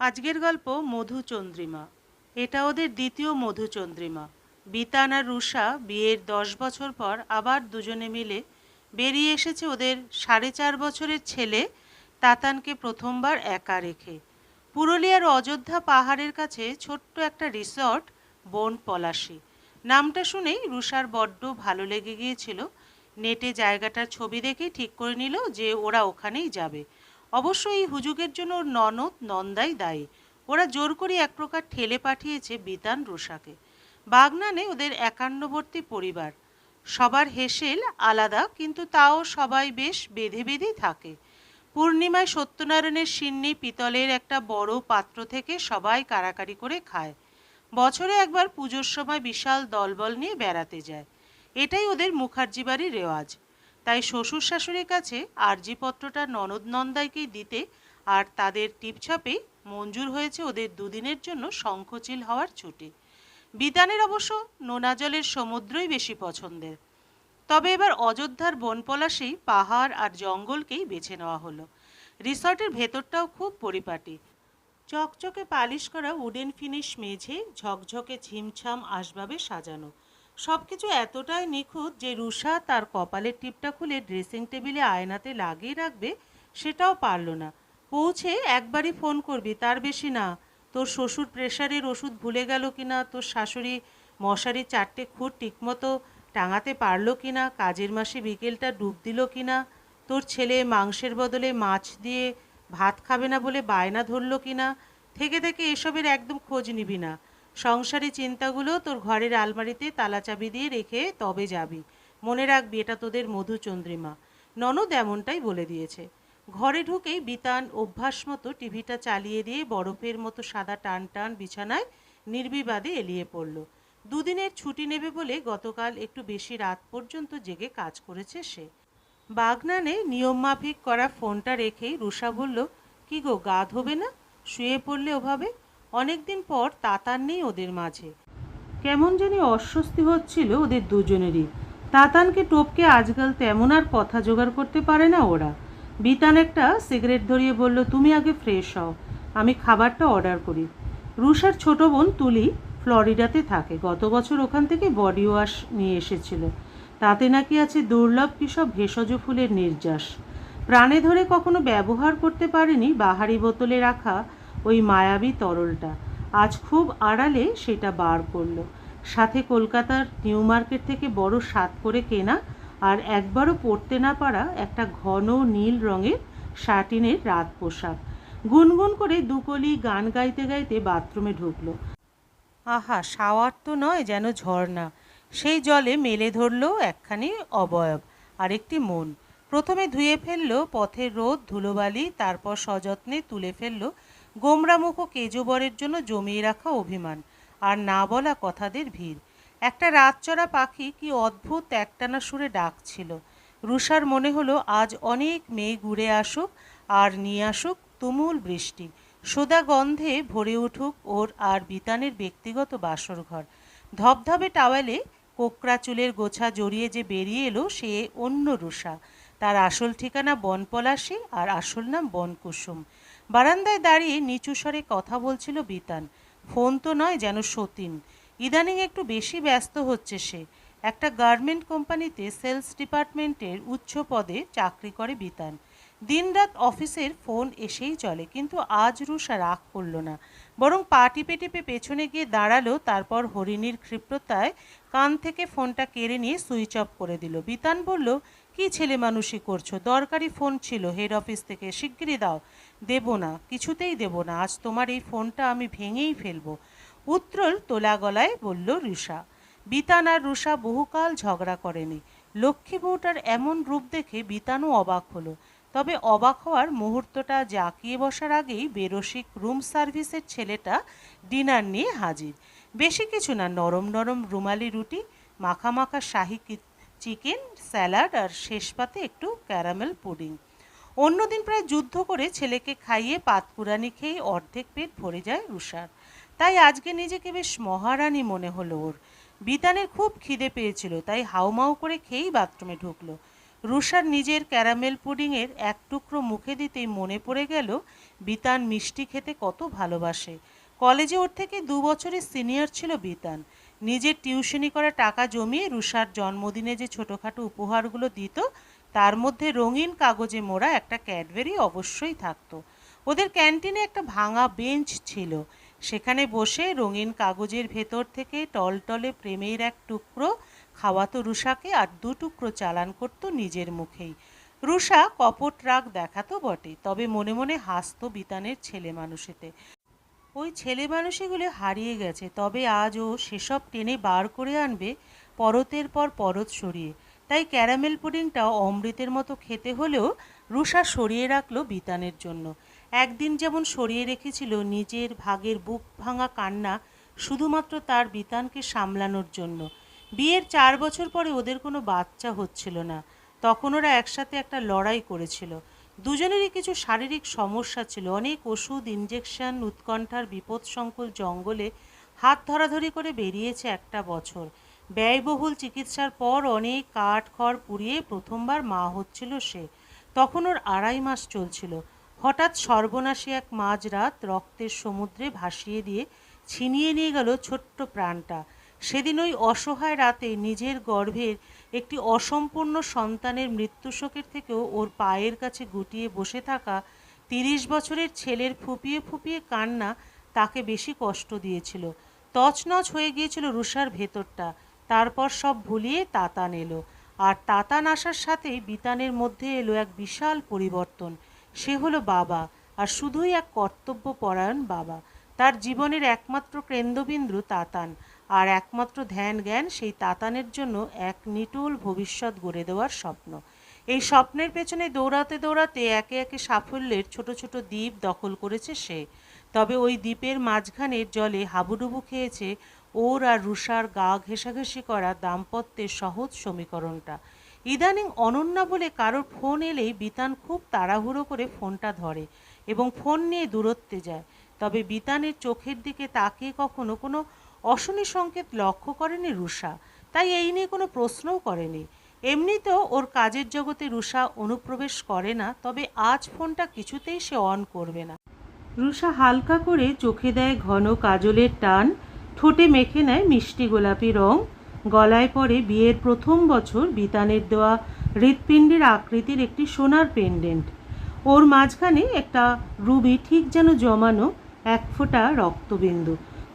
আজকের গল্প মধুচন্দ্রিমা। এটা ওদের দ্বিতীয় মধুচন্দ্রিমা। বিতান আর রুষা বিয়ের 10 বছর পর আবার দুজনে মিলে বেরিয়ে এসেছে ওদের 4.5 বছরের ছেলে তাতানকে প্রথমবার একা রেখে। পুরুলিয়ার অযোধ্যা পাহাড়ের কাছে ছোট্ট একটা রিসর্ট, বন পলাশী। নামটা শুনেই রুষার বড্ড ভালো লেগে গিয়েছিল। নেটে জায়গাটার ছবি দেখেই ঠিক করে নিল যে ওরা ওখানেই যাবে। অবশ্য এই হুজুগের জন্য ওর ননদ নন্দাই দায়ী। ওরা জোর করে এক প্রকার ঠেলে পাঠিয়েছে বিতান রুষাকে। বাগনানে ওদের একান্নবর্তী পরিবার। সবার হেসেল আলাদা, কিন্তু তাও সবাই বেশ বেঁধে বেঁধেই থাকে। পূর্ণিমায় সত্যনারায়ণের সিন্নি পিতলের একটা বড় পাত্র থেকে সবাই কাড়াকাড়ি করে খায়। বছরে একবার পুজোর সময় বিশাল দলবল নিয়ে বেড়াতে যায়। এটাই ওদের মুখার্জি বাড়ির রেওয়াজ। তাই শ্বশুর শাশুড়ির কাছে আর্জিপত্রটা ননদ নন্দাইকেই দিতে, আর তাদের টিপছাপে মঞ্জুর হয়েছে ওদের দুদিনের জন্য শঙ্খচিল হওয়ার ছুটি। বিতানের অবশ্য নোনা জলের সমুদ্রই বেশি পছন্দের। তবে এবার অযোধ্যার বনপলাশেই পাহাড় আর জঙ্গলকেই বেছে নেওয়া হলো। রিসর্টের ভেতরটাও খুব পরিপাটি। চকচকে পালিশ করা উডেন ফিনিশ মেঝে, ঝকঝকে ঝিমছাম আসবাবে সাজানো। সবকিছু এতটাই নিখুঁত যে রুষা তার কপালের টিপটা খুলে ড্রেসিং টেবিলে আয়নাতে লাগিয়ে রাখবে সেটাও পারল না। পৌঁছে একবারই ফোন করবি, তার বেশি না। তোর শ্বশুর প্রেশারের ওষুধ ভুলে গেল কিনা, তোর শাশুড়ি মশারির 4টে খুঁট ঠিকমতো টাঙাতে পারলো কিনা, কাজের মাসে বিকেলটা ডুব দিল কিনা, তোর ছেলে মাংসের বদলে মাছ দিয়ে ভাত খাবে না বলে বায়না ধরলো কিনা। থেকে থেকে এসবের একদম খোঁজ নিবি না। সংসারী চিন্তাগুলো তোর ঘরের আলমারিতে তালা চাবি দিয়ে রেখে তবে যাবি। মনে রাখবি, এটা তোদের মধুচন্দ্রিমা। ননদ এমনটাই বলে দিয়েছে। ঘরে ঢুকেই বিতান অভ্যাস মতো টিভিটা চালিয়ে দিয়ে বরফের মতো সাদা টান টান বিছানায় নির্বিবাদে এলিয়ে পড়ল। দুদিনের ছুটি নেবে বলে গতকাল একটু বেশি রাত পর্যন্ত জেগে কাজ করেছে সে। বাগনানে নিয়মমাফিক করা ফোনটা রেখেই রুষা বলল, কি গো, গা ধোবে না? শুয়ে পড়লে ওভাবে। অনেকদিন পর তাতান নেই ওদের মাঝে। কেমন জানি অস্বস্তি হচ্ছিল ওদের দুজনেরই। তাতানকে টপকে আজকাল তেমন আর কথা জোগাড় করতে পারে না ওরা। বিতান একটা সিগারেট ধরিয়ে বলল, তুমি আগে ফ্রেশ হও, আমি খাবারটা অর্ডার করি। রুষার ছোট বোন তুলি ফ্লোরিডাতে থাকে। গত বছর ওখান থেকে বডি ওয়াশ নিয়ে এসেছিল। তাতে নাকি আছে দুর্লভ কী সব ভেষজ ফুলের নির্যাস। প্রাণে ধরে কখনো ব্যবহার করতে পারেনি বাহারি বোতলে রাখা ওই মায়াবী তরলটা। আজ খুব আড়ালে সেটা বার করলো। সাথে কলকাতার নিউ মার্কেট থেকে বড় সাত করে কেনা আর একবারও পরতে না পারা একটা ঘন নীল রঙের শাটিনের রাত পোশাক। গুনগুন করে দুকলি গান গাইতে গাইতে বাথরুমে ঢুকলো। আহা, শাওয়ার তো নয়, যেন ঝর্ণা। সেই জলে মেলে ধরল একখানি অবয়ব, আরেকটি মন। প্রথমে ধুয়ে ফেলল পথের রোদ ধুলোবালি, তারপর সযত্নে তুলে ফেলল গোমরামুখ কেজবরের জন্য জমিয়ে রাখা অভিমান আর না বলা কথাদের ভিড়। একটা রাতচরা পাখি কি অদ্ভুত একটানা সুরে ডাকছিল। রুষার মনে হলো আজ অনেক মেয়ে ঘুরে আসুক আর নিয়ে আসুক তুমুল বৃষ্টি। সোদা গন্ধে ভরে উঠুক ওর আর বিতানের ব্যক্তিগত বাসরঘর। ধবধবে টাওয়ালে কোকড়া চুলের গোছা জড়িয়ে যে বেরিয়ে এলো সে অন্য রুষা। তার আসল ঠিকানা বনপলাশী আর আসল নাম বনকুসুম। বারান্দায় দাঁড়িয়ে নিচু স্বরে কথা বলছিল বিতান। ফোন তো নয়, যেন সতীন। ইদানিং একটু বেশি ব্যস্ত হচ্ছে সে। একটা গার্মেন্ট কোম্পানিতে সেলস ডিপার্টমেন্টের উচ্চ পদে চাকরি করে বিতান। দিনরাত অফিসের ফোন এসেই চলে, কিন্তু আজ রুষা রাগ করল না, বরং পা টিপে টিপে পেছনে গিয়ে দাঁড়ালো। তারপর হরিণীর ক্ষিপ্রতায় কান থেকে ফোনটা কেড়ে নিয়ে সুইচ অফ করে দিল। বিতান বলল, কি ছেলে মানুষই করছো? দরকারি ফোন ছিল হেড অফিস থেকে, শিগগিরই দাও। দেব না, কিছুতেই দেব না। আজ তোমার এই ফোনটা আমি ভেঙেই ফেলবো, উত্রল তোলা গলায় বলল রুষা। বিতান আর রুষা বহুকাল ঝগড়া করেনি। লক্ষ্মী বউটার এমন রূপ দেখে বিতানও অবাক হলো। তবে অবাক হওয়ার মুহূর্তটা জাঁকিয়ে বসার আগেই বেরসিক রুম সার্ভিসের ছেলেটা ডিনার নিয়ে হাজির। বেশি কিছু না, নরম নরম রুমালি রুটি, মাখা মাখা শাহি চিকেন, স্যালাড আর শেষ পাতে একটু ক্যারামেল পুডিং। অন্যদিন প্রায় যুদ্ধ করে ছেলেকে খাইয়ে পাতপুরানি খেয়ে অর্ধেক পেট ভরে যায় রুষার। তাই আজকে নিজেকে বেশ মহারানী মনে হলো ওর। বিতানের খুব খিদে পেয়েছিল, তাই হাউমাউ করে খেয়েই বাথরুমে ঢুকলো। রুষার নিজের ক্যারামেল পুডিংয়ের এক টুকরো মুখে দিতেই মনে পড়ে গেল বিতান মিষ্টি খেতে কত ভালোবাসে। কলেজে ওর থেকে 2 বছরের সিনিয়র ছিল বিতান। নিজের টিউশনি করা টাকা জমিয়ে রুষার জন্মদিনে যে ছোটোখাটো উপহারগুলো দিত তার মধ্যে রঙিন কাগজে মোড়া একটা ক্যাডবেরি অবশ্যই থাকতো। ওদের ক্যান্টিনে একটা ভাঙা বেঞ্চ ছিল, সেখানে বসে রঙিন কাগজের ভেতর থেকে টলটলে প্রেমের এক টুকরো খাওয়াতো রুষাকে, আর 2 টুকরো চালান করতো নিজের মুখেই। রুষা কপট রাগ দেখাতো বটে, তবে মনে মনে হাসতো বিতানের ছেলে মানুষেতে। ওই ছেলে মানুষগুলো হারিয়ে গেছে, তবে আজ ও সেসব টেনে বার করে আনবে পরতের পর পরত সরিয়ে। তাই ক্যারামেল পুডিংটা অমৃতের মতো খেতে হলেও রুষা সরিয়ে রাখলো বিতানের জন্য। একদিন যেমন সরিয়ে রেখেছিল নিজের ভাগের বুক ভাঙা কান্না শুধুমাত্র তার বিতানকে সামলানোর জন্য। বিয়ের 4 বছর পরে ওদের কোনো বাচ্চা হচ্ছিল না। তখন ওরা একসাথে একটা লড়াই করেছিল। দুজনেরই কিছু শারীরিক সমস্যা ছিল, অনেক ওষুধ, ইঞ্জেকশন, উৎকণ্ঠার বিপদসংকুল জঙ্গলে হাত ধরাধরি করে বেরিয়েছে একটা বছর। ব্যয়বহুল চিকিৎসার পর অনেক কাঠ খড় পুড়িয়ে প্রথমবার মা হচ্ছিল সে। তখন ওর 2.5 মাস চলছিল। হঠাৎ সর্বনাশী এক মাঝরাত রক্তের সমুদ্রে ভাসিয়ে দিয়ে ছিনিয়ে নিয়ে গেল ছোট্ট প্রাণটা। সেদিন ওই অসহায় রাতে নিজের গর্ভের একটি অসম্পূর্ণ সন্তানের মৃত্যুশোকের থেকেও ওর পায়ের কাছে গুটিয়ে বসে থাকা 30 বছরের ছেলের ফুপিয়ে ফুপিয়ে কান্না তাকে বেশি কষ্ট দিয়েছিল। তছনছ হয়ে গিয়েছিল রুষার ভেতরটা। তারপর সব ভুলিয়ে তাতান এলো, আর তাতান আসার সাথেই বিতানের মধ্যে এলো এক বিশাল পরিবর্তন। সে হলো বাবা, আর শুধুই এক কর্তব্যপরায়ণ বাবা। তার জীবনের একমাত্র কেন্দ্রবিন্দু তাতান, আর একমাত্র ধ্যান জ্ঞান সেই তাতানের জন্য এক নিটোল ভবিষ্যৎ গড়ে দেওয়ার স্বপ্ন। এই স্বপ্নের পেছনে দৌড়াতে দৌড়াতে একে একে সাফল্যের ছোট ছোট দ্বীপ দখল করেছে সে। তবে ওই দ্বীপের মাঝখানের জলে হাবুডুবু খেয়েছে ওর আর রুষার গা ঘেঁষাঘেঁষি করা দাম্পত্যের সহজ সমীকরণটা। ইদানিং অনন্যা বলে কারোর ফোন এলেই বিতান খুব তাড়াহুড়ো করে ফোনটা ধরে এবং ফোন নিয়ে দূরত্বে যায়। তবে বিতানের চোখের দিকে তাকিয়ে কখনো কোনো অশনি সংকেত লক্ষ্য করেনি রুষা, তাই এই নিয়ে কোনো প্রশ্নও করেনি। এমনিতেও ওর কাজের জগতে রুষা অনুপ্রবেশ করে না, তবে আজ ফোনটা কিছুতেই সে অন করবে না। রুষা হালকা করে চোখে দেয় ঘন কাজলের টান, ঠোঁটে মেখে নেয় মিষ্টি গোলাপি রং, গলায় পরে বিয়ের প্রথম বছর বিতানের দেওয়া হৃৎপিণ্ডের আকৃতির একটি সোনার পেন্ডেন্ট। ওর মাঝখানে একটা রুবি ঠিক যেন জমানো এক ফোঁটা রক্তবিন্দু।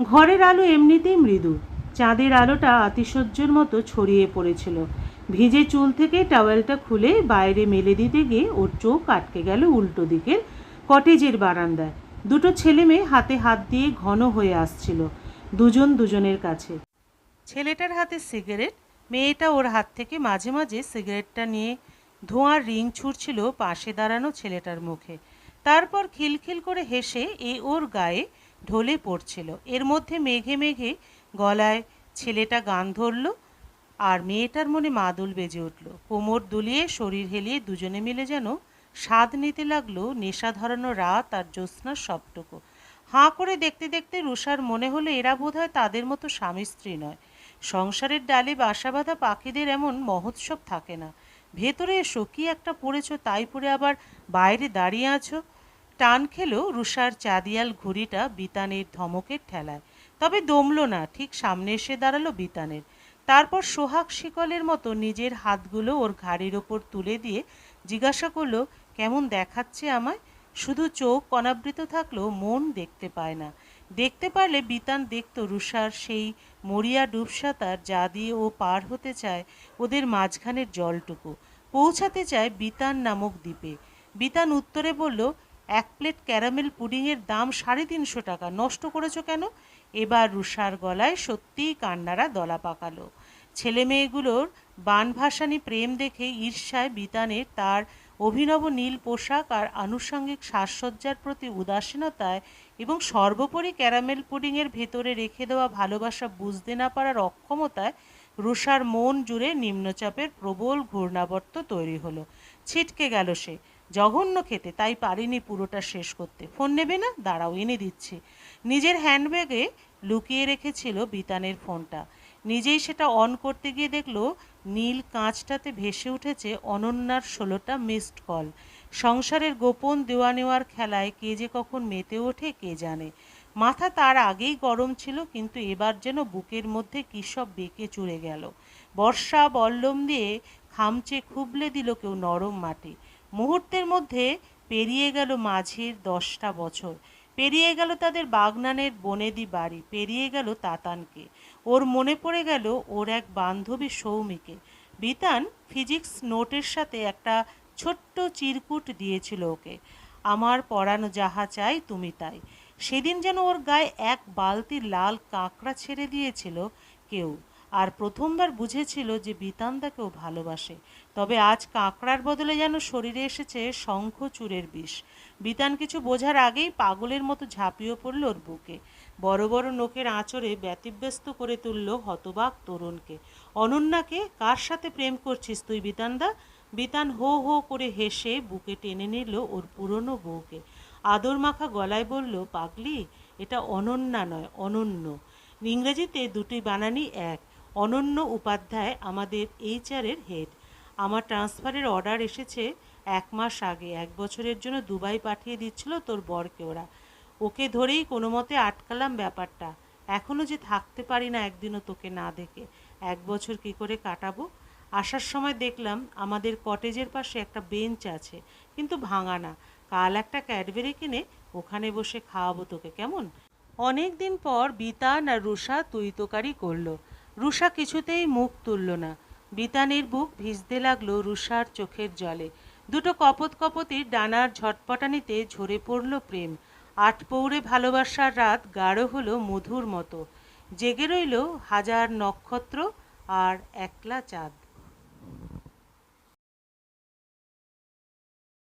ঘরের আলো এমনিতেই মৃদু, চাঁদের আলোটা আতিশয্যের মতো ছড়িয়ে পড়েছিল। ভিজে চুল থেকে টাওয়েলটা খুলে বাইরে মেলে দিতে গিয়ে ওর চোখ আটকে গেল উল্টো দিকের কটেজের বারান্দায়। 2টো ছেলে মেয়ে হাতে হাত দিয়ে ঘন হয়ে আসছিল দুজন দুজনের কাছে। ছেলেটার হাতে সিগারেট, মেয়েটা ওর হাত থেকে মাঝে মাঝে সিগারেটটা নিয়ে ধোঁয়ার রিং ছুটছিল পাশে দাঁড়ানো ছেলেটার মুখে। তারপর খিলখিল করে হেসে ওর গায়ে ঢলে পড়ছিল। এর মধ্যে মেঘে মেঘে গলায় ছেলেটা গান ধরল, আর মেয়েটার মনে মাদুল বেজে উঠল। কোমর দুলিয়ে শরীর হেলিয়ে দুজনে মিলে যেন স্বাদ নিতে লাগলো নেশা ধরানো রাত আর জ্যোৎস্নার সবটুকু। হাঁ করে দেখতে দেখতে রুষার মনে হলো এরা বোধহয় তাদের মতো স্বামী স্ত্রী নয়। সংসারের ডালে বাসা বাঁধা পাখিদের এমন মহোৎসব থাকে না। ভেতরে এসো, কি একটা পড়েছো তাই পরে আবার বাইরে দাঁড়িয়ে আছো। টান খেলো রুষার চাঁদিয়াল ঘুড়িটা বিতানের ধমকের ঠেলায়, তবে দমল না, ঠিক সামনে এসে দাঁড়ালো বিতানের। তারপর সোহাগ শিকলের মতো নিজের হাতগুলো ওর ঘাড়ির ওপর তুলে দিয়ে জিজ্ঞাসা করলো, কেমন দেখাচ্ছে আমায়? শুধু চোখ অনাবৃত থাকলেও মন দেখতে পায় না। দেখতে পারলে বিতান দেখত রুষার সেই মরিয়া ডুবসাঁতার, যা দিয়ে ও পার হতে চায় ওদের মাঝখানের জলটুকু, পৌঁছাতে চায় বিতান নামক দ্বীপে। বিতান উত্তরে বলল, 1 প্লেট ক্যারামেল পুডিংয়ের দাম 350 টাকা, নষ্ট করেছো কেন? এবার রুষার গলায় সত্যিই কান্নারা দলা পাকালো। ছেলে মেয়েগুলোর বানভাসানি প্রেম দেখে ঈর্ষায় বিতানের তার অভিনব নীল পোশাক আর আনুষঙ্গিক সাজসজ্জার প্রতি উদাসীনতায় এবং সর্বোপরি ক্যারামেল পুডিংয়ের ভেতরে রেখে দেওয়া ভালোবাসা বুঝতে না পারার অক্ষমতায় রুষার মন জুড়ে নিম্নচাপের প্রবল ঘূর্ণাবর্ত তৈরি হলো। ছিটকে গেল সে। জঘন্য খেতে, তাই পারিনি পুরোটা শেষ করতে। ফোন নেবে না? দাঁড়াও, এনে দিচ্ছি। নিজের হ্যান্ডব্যাগে লুকিয়ে রেখেছিল বিতানের ফোনটা। নিজেই সেটা অন করতে গিয়ে দেখলো নীল কাঁচটাতে ভেসে উঠেছে অনন্যার 16টা মিসড কল। সংসারের গোপন দেওয়া নেওয়ার খেলায় কে যে কখন মেতে ওঠে কে জানে। মাথা তার আগেই গরম ছিল, কিন্তু এবার যেন বুকের মধ্যে কী সব বেঁকে চুরে গেল। বর্ষা বল্লম দিয়ে খামচে খুবলে দিল কেউ নরম মাটি। মুহূর্তের মধ্যে পেরিয়ে গেল মাঝির 10টা বছর, পেরিয়ে গেল তাদের বাগনানের বনেদি বাড়ি, পেরিয়ে গেল তাতানকে। ওর মনে পড়ে গেল ওর এক বান্ধবী সৌমিকে। বিতান ফিজিক্স নোটের সাথে একটা ছোট্ট চিরকুট দিয়েছিল ওকে, আমার পরানো যাহা চাই তুমি তাই। সেদিন যেন ওর গায়ে এক বালতি লাল কাঁকড়া ছেড়ে দিয়েছিল কেউ, আর প্রথমবার বুঝেছিল যে বিতান তাকেও ভালোবাসে। তবে আজ কাঁকড়ার বদলে যেন শরীরে এসেছে শঙ্খচূড়ের বিষ। বিতান কিছু বোঝার আগেই পাগলের মতো ঝাঁপিয়ে পড়ল ওর বুকে, বড় বড় নোকের আঁচড়ে ব্যতিব্যস্ত করে তুলল হতবাক তরুণকে। অনন্যাকে? কার সাথে প্রেম করছিস তুই বিতানদা? বিতান হো হো করে হেসে বুকে টেনে নিল ওর পুরনো বউকে। আদর মাখা গলায় বলল, পাগলি, এটা অনন্যা নয়, অনন্য। ইংরেজিতে দুটি বানানই এক। অনন্য উপাধ্যায় আমাদের এইচআরের হেড। আমার ট্রান্সফারের অর্ডার এসেছে 1 মাস আগে। 1 বছরের জন্য দুবাই পাঠিয়ে দিচ্ছিল তোর বরকে ওরা। ওকে ধরেই কোনো মতে আটকালাম ব্যাপারটা। এখনও যে থাকতে পারি না একদিনও তোকে না দেখে। 1 বছর কী করে কাটাবো? আসার সময় দেখলাম আমাদের কটেজের পাশে একটা বেঞ্চ আছে, কিন্তু ভাঙা না। কাল একটা ক্যাডবেরি কিনে ওখানে বসে খাওয়াবো তোকে, কেমন? অনেক দিন পর বিতান আর রুষা তুই তোকারি করলো। রুষা কিছুতেই মুখ তুলল না। বিতানের বুক ভিজতে লাগলো রুষার চোখের জলে। দুটো কপত কপতির ডানার ঝটপটানিতে ঝরে পড়ল প্রেম। আটপৌরে ভালোবাসার রাত গাঢ় হলো মধুর মতো। জেগে রইল হাজার নক্ষত্র আর একলা চাঁদ।